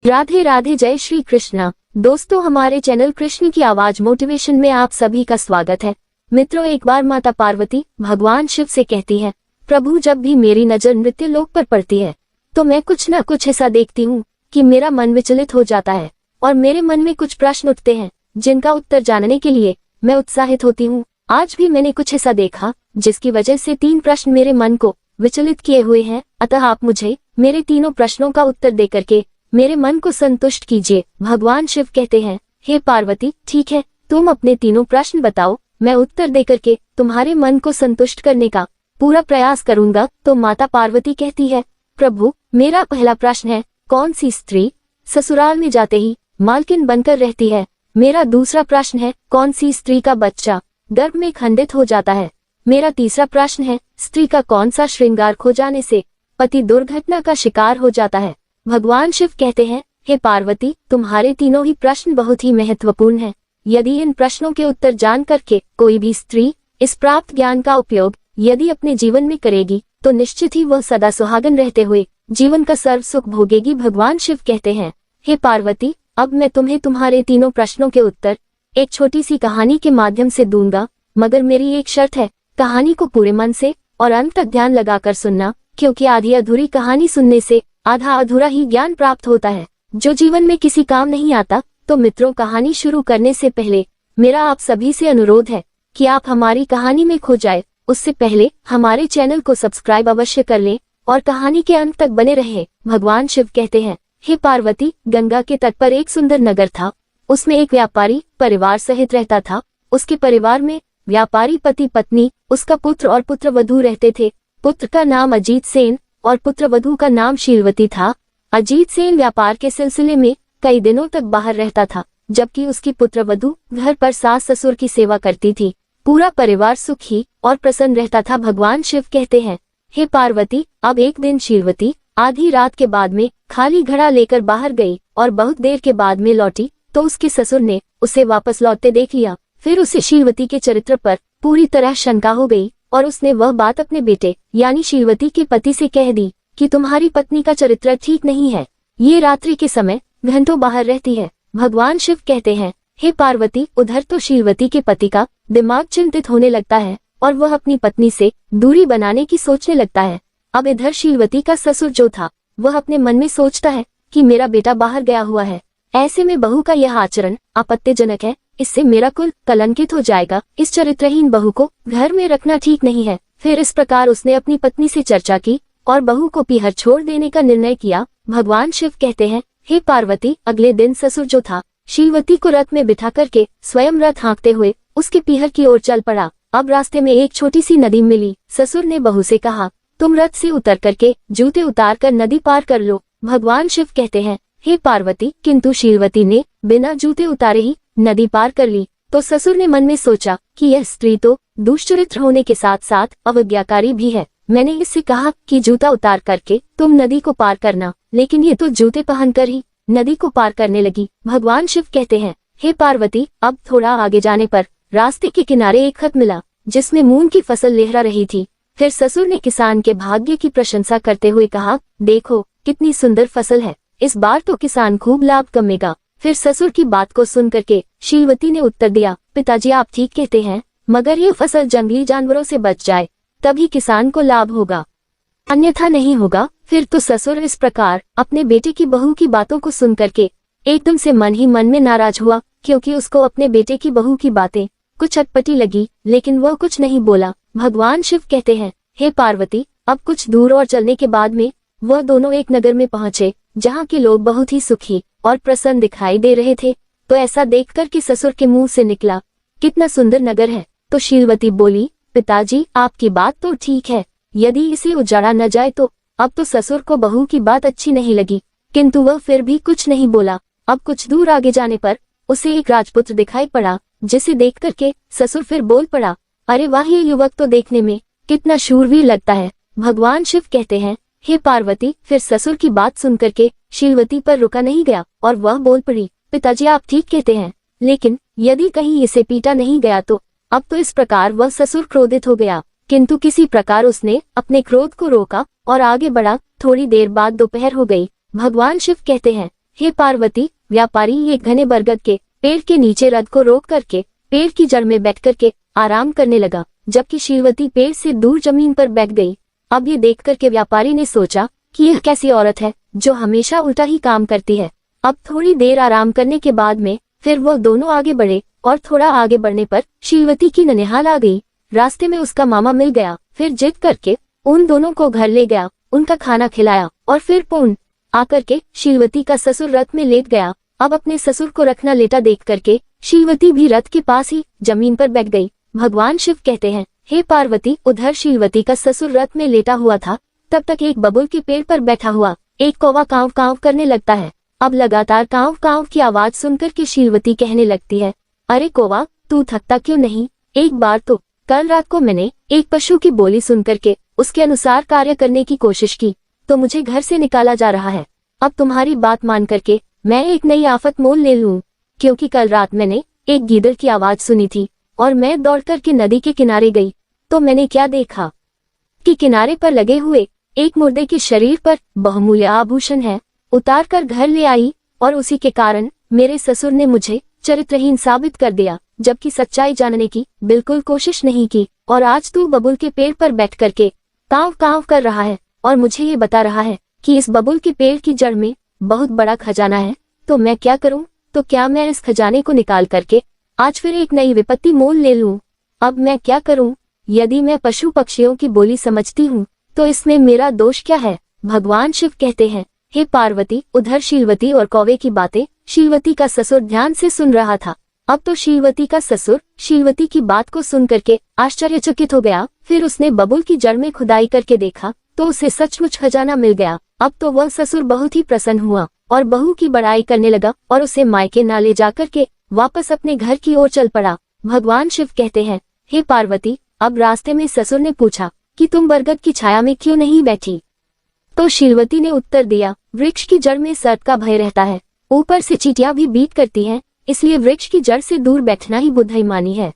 राधे राधे, जय श्री कृष्णा। दोस्तों, हमारे चैनल कृष्ण की आवाज मोटिवेशन में आप सभी का स्वागत है। मित्रों, एक बार माता पार्वती भगवान शिव से कहती है, प्रभु, जब भी मेरी नजर नृत्य लोक पर पड़ती है तो मैं कुछ न कुछ ऐसा देखती हूँ कि मेरा मन विचलित हो जाता है और मेरे मन में कुछ प्रश्न उठते हैं जिनका उत्तर जानने के लिए मैं उत्साहित होती हूँ। आज भी मैंने कुछ ऐसा देखा जिसकी वजह से 3 प्रश्न मेरे मन को विचलित किए हुए हैं। अतः आप मुझे मेरे तीनों प्रश्नों का उत्तर देकर के मेरे मन को संतुष्ट कीजिए। भगवान शिव कहते हैं, हे पार्वती, ठीक है, तुम अपने तीनों प्रश्न बताओ, मैं उत्तर देकर के तुम्हारे मन को संतुष्ट करने का पूरा प्रयास करूंगा। तो माता पार्वती कहती है, प्रभु, मेरा पहला प्रश्न है, कौन सी स्त्री ससुराल में जाते ही मालकिन बनकर रहती है? मेरा दूसरा प्रश्न है, कौन सी स्त्री का बच्चा गर्भ में खंडित हो जाता है? मेरा तीसरा प्रश्न है, स्त्री का कौन सा श्रृंगार खो जाने से पति दुर्घटना का शिकार हो जाता है? भगवान शिव कहते हैं, हे पार्वती, तुम्हारे तीनों ही प्रश्न बहुत ही महत्वपूर्ण हैं। यदि इन प्रश्नों के उत्तर जान करके कोई भी स्त्री इस प्राप्त ज्ञान का उपयोग यदि अपने जीवन में करेगी तो निश्चित ही वह सदा सुहागन रहते हुए जीवन का सर्व सुख भोगेगी। भगवान शिव कहते हैं, हे पार्वती, अब मैं तुम्हें तुम्हारे तीनों प्रश्नों के उत्तर एक छोटी सी कहानी के माध्यम से दूंगा, मगर मेरी एक शर्त है, कहानी को पूरे मन से और अंत तक ध्यान लगाकर सुनना, क्योंकि आधी अधूरी कहानी सुनने से आधा अधूरा ही ज्ञान प्राप्त होता है जो जीवन में किसी काम नहीं आता। तो मित्रों, कहानी शुरू करने से पहले मेरा आप सभी से अनुरोध है कि आप हमारी कहानी में खो जाए उससे पहले हमारे चैनल को सब्सक्राइब अवश्य कर लें और कहानी के अंत तक बने रहें। भगवान शिव कहते हैं, हे पार्वती, गंगा के तट पर एक सुंदर नगर था। उसमें एक व्यापारी परिवार सहित रहता था। उसके परिवार में व्यापारी पति पत्नी, उसका पुत्र और पुत्र वधू रहते थे। पुत्र का नाम अजीत सेन और पुत्र वधू का नाम शीलवती था। अजीत सेन व्यापार के सिलसिले में कई दिनों तक बाहर रहता था, जबकि उसकी पुत्र वधू घर पर सास ससुर की सेवा करती थी। पूरा परिवार सुखी और प्रसन्न रहता था। भगवान शिव कहते हैं, हे पार्वती, अब एक दिन शीलवती आधी रात के बाद में खाली घड़ा लेकर बाहर गई और बहुत देर के बाद में लौटी तो उसके ससुर ने उसे वापस लौटते देख लिया। फिर उसे शीलवती के चरित्र पर पूरी तरह शंका हो गई और उसने वह बात अपने बेटे यानी शीलवती के पति से कह दी कि तुम्हारी पत्नी का चरित्र ठीक नहीं है, ये रात्रि के समय घंटों बाहर रहती है। भगवान शिव कहते हैं, हे पार्वती, उधर तो शीलवती के पति का दिमाग चिंतित होने लगता है और वह अपनी पत्नी से दूरी बनाने की सोचने लगता है। अब इधर शीलवती का ससुर जो था वह अपने मन में सोचता है कि मेरा बेटा बाहर गया हुआ है, ऐसे में बहू का यह आचरण आपत्तिजनक है, इससे मेरा कुल कलंकित हो जाएगा, इस चरित्रहीन बहू को घर में रखना ठीक नहीं है। फिर इस प्रकार उसने अपनी पत्नी से चर्चा की और बहू को पीहर छोड़ देने का निर्णय किया। भगवान शिव कहते हैं, हे पार्वती, अगले दिन ससुर जो था शीलवती को रथ में बिठा करके स्वयं रथ हाँकते हुए उसके पीहर की ओर चल पड़ा। अब रास्ते में एक छोटी सी नदी मिली। ससुर ने बहू से कहा, तुम रथ से उतर करके जूते उतार कर नदी पार कर लो। भगवान शिव कहते हैं, हे पार्वती, किंतु शीलवती ने बिना जूते उतारे ही नदी पार कर ली। तो ससुर ने मन में सोचा कि यह स्त्री तो दुष्चरित्र होने के साथ साथ अवज्ञाकारी भी है। मैंने इससे कहा कि जूता उतार करके तुम नदी को पार करना, लेकिन ये तो जूते पहनकर ही नदी को पार करने लगी। भगवान शिव कहते हैं, हे पार्वती, अब थोड़ा आगे जाने पर रास्ते के किनारे एक खत मिला जिसमें मूंग की फसल लहरा रही थी। फिर ससुर ने किसान के भाग्य की प्रशंसा करते हुए कहा, देखो कितनी सुंदर फसल है, इस बार तो किसान खूब लाभ कमाएगा। फिर ससुर की बात को सुन करके शीलवती ने उत्तर दिया, पिताजी, आप ठीक कहते हैं, मगर ये फसल जंगली जानवरों से बच जाए तभी किसान को लाभ होगा, अन्यथा नहीं होगा। फिर तो ससुर इस प्रकार अपने बेटे की बहू की बातों को सुन करके एकदम से मन ही मन में नाराज हुआ, क्योंकि उसको अपने बेटे की बहू की बातें कुछ अटपटी लगी, लेकिन वह कुछ नहीं बोला। भगवान शिव कहते हैं, हे पार्वती, अब कुछ दूर और चलने के बाद में वह दोनों एक नगर में पहुंचे जहाँ के लोग बहुत ही सुखी और प्रसन्न दिखाई दे रहे थे। तो ऐसा देखकर कि ससुर के मुंह से निकला, कितना सुंदर नगर है। तो शीलवती बोली, पिताजी, आपकी बात तो ठीक है, यदि इसे उजाड़ा न जाए तो। अब तो ससुर को बहू की बात अच्छी नहीं लगी, किंतु वह फिर भी कुछ नहीं बोला। अब कुछ दूर आगे जाने पर उसे एक राजपुत्र दिखाई पड़ा, जिसे देख करके ससुर फिर बोल पड़ा, अरे वाह, ये युवक तो देखने में कितना शूरवीर लगता है। भगवान शिव कहते हैं, हे पार्वती, फिर ससुर की बात सुन करके शीलवती पर रुका नहीं गया और वह बोल पड़ी, पिताजी, आप ठीक कहते हैं, लेकिन यदि कहीं इसे पीटा नहीं गया तो। अब तो इस प्रकार वह ससुर क्रोधित हो गया, किंतु किसी प्रकार उसने अपने क्रोध को रोका और आगे बढ़ा। थोड़ी देर बाद दोपहर हो गई। भगवान शिव कहते हैं, हे पार्वती, व्यापारी एक घने बरगद के पेड़ के नीचे रथ को रोक करके पेड़ की जड़ में बैठ करके आराम करने लगा, जबकि शीलवती पेड़ से दूर जमीन पर बैठ गई। अब ये देख करके व्यापारी ने सोचा कि यह कैसी औरत है जो हमेशा उल्टा ही काम करती है। अब थोड़ी देर आराम करने के बाद में फिर वो दोनों आगे बढ़े और थोड़ा आगे बढ़ने पर शीलवती की ननिहाल आ गई। रास्ते में उसका मामा मिल गया, फिर जिद करके उन दोनों को घर ले गया, उनका खाना खिलाया और फिर पूर्ण आकर के शीलवती का ससुर रथ में लेट गया। अब अपने ससुर को रखना लेटा देख करके शीलवती भी रथ के पास ही जमीन पर बैठ गई। भगवान शिव कहते हैं, हे पार्वती, उधर शीलवती का ससुर रथ में लेटा हुआ था, तब तक एक बबुल के पेड़ पर बैठा हुआ एक कौवा कांव कांव करने लगता है। अब लगातार कांव कांव की आवाज सुनकर के शीलवती कहने लगती है, अरे कौवा, तू थकता क्यों नहीं? एक बार तो कल रात को मैंने एक पशु की बोली सुनकर के उसके अनुसार कार्य करने की कोशिश की तो मुझे घर से निकाला जा रहा है। अब तुम्हारी बात मान करके मैं एक नई आफत मोल ले लूं, क्योंकि कल रात मैंने एक गीदड़ की आवाज सुनी थी और मैं दौड़ करके नदी के किनारे गई तो मैंने क्या देखा कि किनारे पर लगे हुए एक मुर्दे के शरीर पर बहुमूल्य आभूषण है। उतार कर घर ले आई और उसी के कारण मेरे ससुर ने मुझे चरित्रहीन साबित कर दिया, जबकि सच्चाई जानने की बिल्कुल कोशिश नहीं की। और आज तू बबुल के पेड़ पर बैठ करके कांव कांव कर रहा है और मुझे ये बता रहा है कि इस बबुल के पेड़ की जड़ में बहुत बड़ा खजाना है। तो मैं क्या करूं? तो क्या मैं इस खजाने को निकाल करके आज फिर एक नई विपत्ति मोल ले लूं? अब मैं क्या करूं? यदि मैं पशु पक्षियों की बोली समझती हूं तो इसमें मेरा दोष क्या है? भगवान शिव कहते हैं, हे पार्वती, उधर शीलवती और कौवे की बातें शीलवती का ससुर ध्यान से सुन रहा था। अब तो शीलवती का ससुर शीलवती की बात को सुन करके आश्चर्यचकित हो गया। फिर उसने बबुल की जड़ में खुदाई करके देखा तो उसे सचमुच खजाना मिल गया। अब तो वह ससुर बहुत ही प्रसन्न हुआ और बहू की बड़ाई करने लगा और उसे मायके न ले जाकर के वापस अपने घर की ओर चल पड़ा। भगवान शिव कहते हैं, हे पार्वती, अब रास्ते में ससुर ने पूछा कि तुम बरगद की छाया में क्यों नहीं बैठी? तो शीलवती ने उत्तर दिया, वृक्ष की जड़ में सर्प का भय रहता है, ऊपर से चींटियां भी बीट करती हैं, इसलिए वृक्ष की जड़ से दूर बैठना ही बुद्धिमानी है।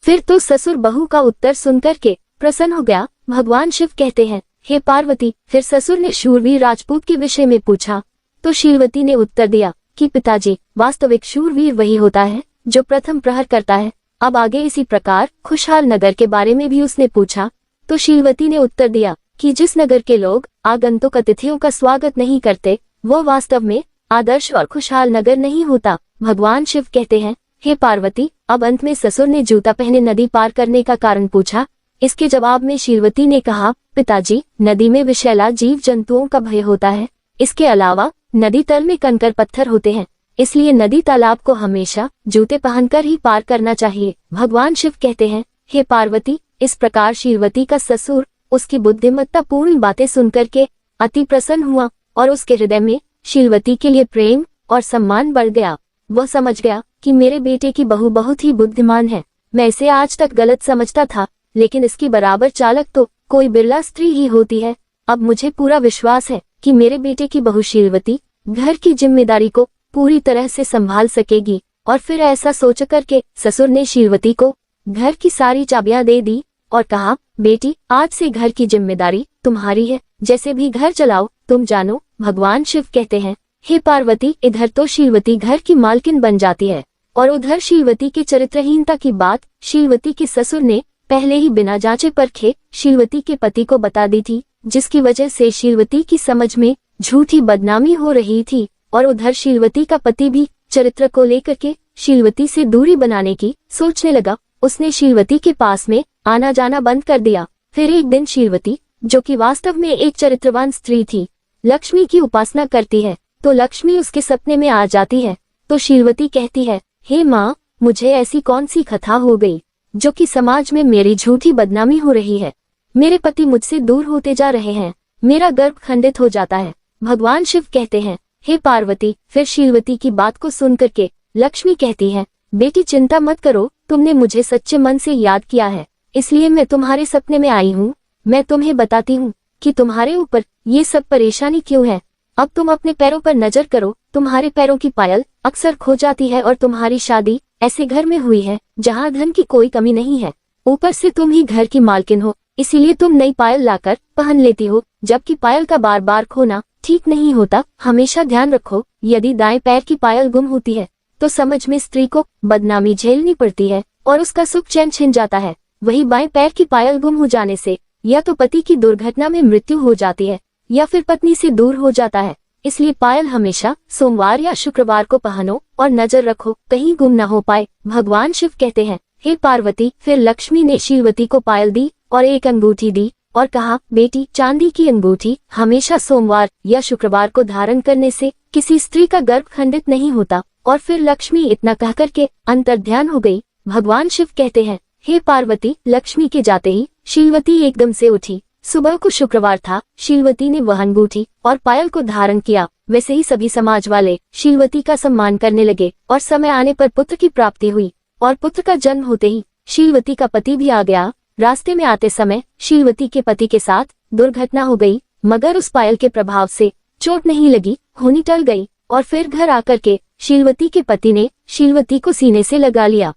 फिर तो ससुर बहू का उत्तर सुनकर के प्रसन्न हो गया। भगवान शिव कहते हैं, हे पार्वती, फिर ससुर ने शूरवीर राजपूत के विषय में पूछा तो शीलवती ने उत्तर दिया कि पिताजी, वास्तविक शूरवीर वही होता है जो प्रथम प्रहर करता है। अब आगे इसी प्रकार खुशहाल नगर के बारे में भी उसने पूछा तो शीलवती ने उत्तर दिया कि जिस नगर के लोग आगंतुक अतिथियों का स्वागत नहीं करते वो वास्तव में आदर्श और खुशहाल नगर नहीं होता। भगवान शिव कहते हैं, हे पार्वती, अब अंत में ससुर ने जूता पहने नदी पार करने का कारण पूछा। इसके जवाब में शीलवती ने कहा, पिताजी, नदी में विषैला जीव जंतुओं का भय होता है। इसके अलावा नदी तल में कंकर पत्थर होते हैं, इसलिए नदी तालाब को हमेशा जूते पहनकर ही पार करना चाहिए। भगवान शिव कहते हैं, हे पार्वती, इस प्रकार शीलवती का ससुर उसकी बुद्धिमत्ता पूर्ण बातें सुनकर के अति प्रसन्न हुआ और उसके हृदय में शीलवती के लिए प्रेम और सम्मान बढ़ गया। वह समझ गया कि मेरे बेटे की बहू बहुत ही बुद्धिमान है। मैं इसे आज तक गलत समझता था, लेकिन इसकी बराबर चालक तो कोई बिरला स्त्री ही होती है। अब मुझे पूरा विश्वास है कि मेरे बेटे की बहू शीलवती घर की जिम्मेदारी को पूरी तरह से संभाल सकेगी। और फिर ऐसा सोच कर के ससुर ने शीलवती को घर की सारी चाबियां दे दी और कहा, बेटी, आज से घर की जिम्मेदारी तुम्हारी है, जैसे भी घर चलाओ तुम जानो। भगवान शिव कहते हैं, हे पार्वती, इधर तो शीलवती घर की मालकिन बन जाती है और उधर शीलवती की चरित्रहीनता की बात शीलवती के ससुर ने पहले ही बिना जांचे परखे शीलवती के पति को बता दी थी, जिसकी वजह से शीलवती की समझ में झूठी बदनामी हो रही थी। और उधर शीलवती का पति भी चरित्र को लेकर के शीलवती से दूरी बनाने की सोचने लगा। उसने शीलवती के पास में आना जाना बंद कर दिया। फिर एक दिन शीलवती, जो कि वास्तव में एक चरित्रवान स्त्री थी, लक्ष्मी की उपासना करती है तो लक्ष्मी उसके सपने में आ जाती है। तो शीलवती कहती है, हे माँ, मुझे ऐसी कौन सी कथा हो गई जो कि समाज में मेरी झूठी बदनामी हो रही है? मेरे पति मुझसे दूर होते जा रहे हैं, मेरा गर्भ खंडित हो जाता है। भगवान शिव कहते हैं, हे पार्वती, फिर शीलवती की बात को सुन करके लक्ष्मी कहती है, बेटी चिंता मत करो, तुमने मुझे सच्चे मन से याद किया है, इसलिए मैं तुम्हारे सपने में आई हूँ। मैं तुम्हें बताती हूँ कि तुम्हारे ऊपर ये सब परेशानी क्यों है। अब तुम अपने पैरों पर नजर करो, तुम्हारे पैरों की पायल अक्सर खो जाती है और तुम्हारी शादी ऐसे घर में हुई है जहाँ धन की कोई कमी नहीं है। ऊपर से तुम ही घर की मालकिन हो, इसीलिए तुम नई पायल लाकर पहन लेती हो, जबकि पायल का बार बार खोना ठीक नहीं होता। हमेशा ध्यान रखो, यदि दाएं पैर की पायल गुम होती है तो समझ में स्त्री को बदनामी झेलनी पड़ती है और उसका सुख चैन छिन जाता है। वही बाएं पैर की पायल गुम हो जाने से या तो पति की दुर्घटना में मृत्यु हो जाती है या फिर पत्नी से दूर हो जाता है। इसलिए पायल हमेशा सोमवार या शुक्रवार को पहनो और नजर रखो कहीं गुम न हो पाए। भगवान शिव कहते हैं, हे पार्वती। फिर लक्ष्मी ने शीलवती को पायल दी और एक अंगूठी दी और कहा, बेटी, चांदी की अंगूठी हमेशा सोमवार या शुक्रवार को धारण करने से किसी स्त्री का गर्भ खंडित नहीं होता। और फिर लक्ष्मी इतना कहकर के अंतर्ध्यान हो गई। भगवान शिव कहते हैं, हे पार्वती। लक्ष्मी के जाते ही शीलवती एकदम से उठी। सुबह को शुक्रवार था। शीलवती ने वह अंगूठी और पायल को धारण किया। वैसे ही सभी समाज वाले शीलवती का सम्मान करने लगे और समय आने पर पुत्र की प्राप्ति हुई और पुत्र का जन्म होते ही शीलवती का पति भी आ गया। रास्ते में आते समय शीलवती के पति के साथ दुर्घटना हो गई, मगर उस पायल के प्रभाव से चोट नहीं लगी, होनी टल गई। और फिर घर आकर के शीलवती के पति ने शीलवती को सीने से लगा लिया।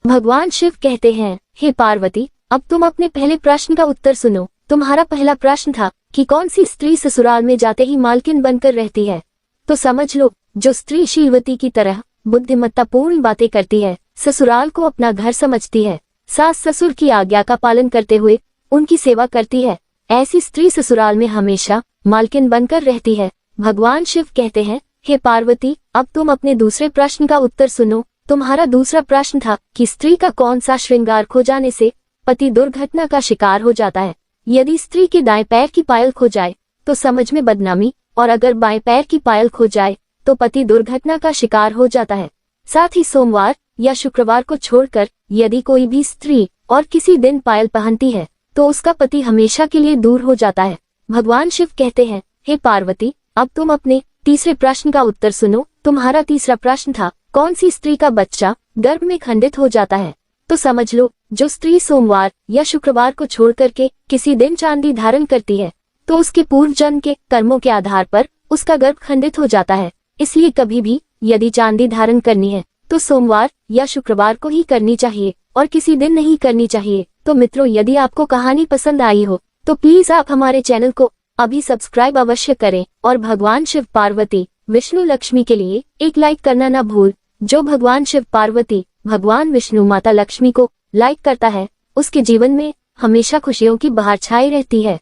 भगवान शिव कहते हैं, हे पार्वती, अब तुम अपने पहले प्रश्न का उत्तर सुनो। तुम्हारा पहला प्रश्न था कि कौन सी स्त्री ससुराल में जाते ही मालकिन बनकर रहती है। तो समझ लो, जो स्त्री शीलवती की तरह बुद्धिमत्तापूर्ण बातें करती है, ससुराल को अपना घर समझती है, सास ससुर की आज्ञा का पालन करते हुए उनकी सेवा करती है, ऐसी स्त्री ससुराल में हमेशा मालकिन बनकर रहती है। भगवान शिव कहते हैं, हे पार्वती, अब तुम अपने दूसरे प्रश्न का उत्तर सुनो। तुम्हारा दूसरा प्रश्न था कि स्त्री का कौन सा श्रृंगार खो जाने से पति दुर्घटना का शिकार हो जाता है। यदि स्त्री के दाएं पैर की पायल खो जाए तो समझ में बदनामी, और अगर बाएं पैर की पायल खो जाए तो पति दुर्घटना का शिकार हो जाता है। साथ ही सोमवार या शुक्रवार को छोड़कर यदि कोई भी स्त्री और किसी दिन पायल पहनती है तो उसका पति हमेशा के लिए दूर हो जाता है। भगवान शिव कहते हैं, हे पार्वती, अब तुम अपने तीसरे प्रश्न का उत्तर सुनो। तुम्हारा तीसरा प्रश्न था, कौन सी स्त्री का बच्चा गर्भ में खंडित हो जाता है। तो समझ लो, जो स्त्री सोमवार या शुक्रवार को छोड़ करके किसी दिन चांदी धारण करती है तो उसके पूर्व जन्म के कर्मों के आधार पर उसका गर्भ खंडित हो जाता है। इसलिए कभी भी यदि चांदी धारण करनी है तो सोमवार या शुक्रवार को ही करनी चाहिए और किसी दिन नहीं करनी चाहिए। तो मित्रों, यदि आपको कहानी पसंद आई हो तो प्लीज आप हमारे चैनल को अभी सब्सक्राइब अवश्य करें और भगवान शिव पार्वती विष्णु लक्ष्मी के लिए एक लाइक करना न भूल। जो भगवान शिव पार्वती भगवान विष्णु माता लक्ष्मी को लाइक करता है उसके जीवन में हमेशा खुशियों की बहार छाई रहती है।